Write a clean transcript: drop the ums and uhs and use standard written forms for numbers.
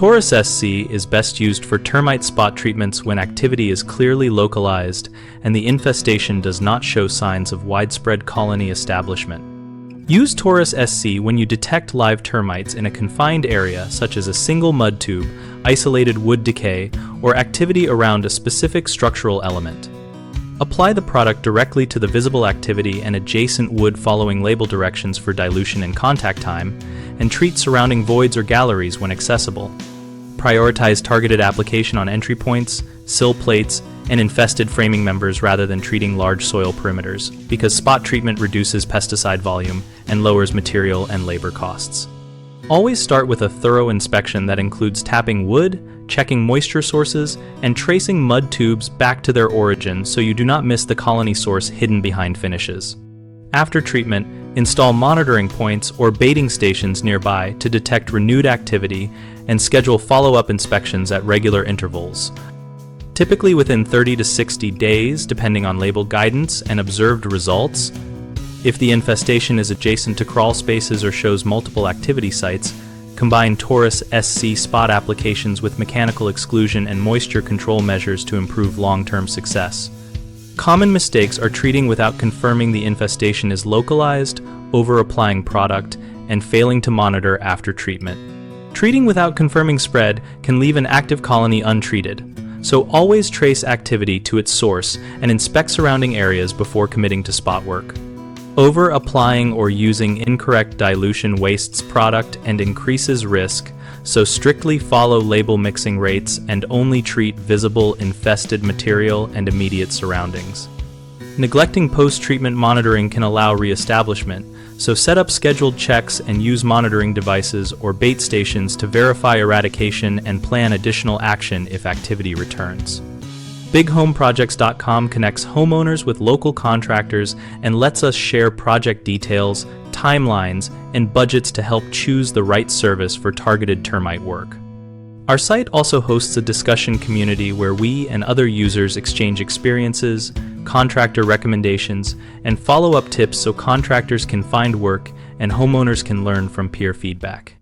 Taurus SC is best used for termite spot treatments when activity is clearly localized and the infestation does not show signs of widespread colony establishment. Use Taurus SC when you detect live termites in a confined area such as a single mud tube, isolated wood decay, or activity around a specific structural element. Apply the product directly to the visible activity and adjacent wood following label directions for dilution and contact time, and treat surrounding voids or galleries when accessible. Prioritize targeted application on entry points, sill plates, and infested framing members rather than treating large soil perimeters, because spot treatment reduces pesticide volume and lowers material and labor costs. Always start with a thorough inspection that includes tapping wood, checking moisture sources, and tracing mud tubes back to their origin so you do not miss the colony source hidden behind finishes. After treatment, install monitoring points or baiting stations nearby to detect renewed activity and schedule follow-up inspections at regular intervals. Typically within 30 to 60 days, depending on label guidance and observed results. If the infestation is adjacent to crawl spaces or shows multiple activity sites, combine Taurus SC spot applications with mechanical exclusion and moisture control measures to improve long-term success. Common mistakes are treating without confirming the infestation is localized, over-applying product, and failing to monitor after treatment. Treating without confirming spread can leave an active colony untreated, so always trace activity to its source and inspect surrounding areas before committing to spot work. Over-applying or using incorrect dilution wastes product and increases risk, so strictly follow label mixing rates and only treat visible infested material and immediate surroundings. Neglecting post-treatment monitoring can allow re-establishment, so set up scheduled checks and use monitoring devices or bait stations to verify eradication and plan additional action if activity returns. BigHomeProjects.com connects homeowners with local contractors and lets us share project details, timelines, and budgets to help choose the right service for targeted termite work. Our site also hosts a discussion community where we and other users exchange experiences, contractor recommendations, and follow-up tips so contractors can find work and homeowners can learn from peer feedback.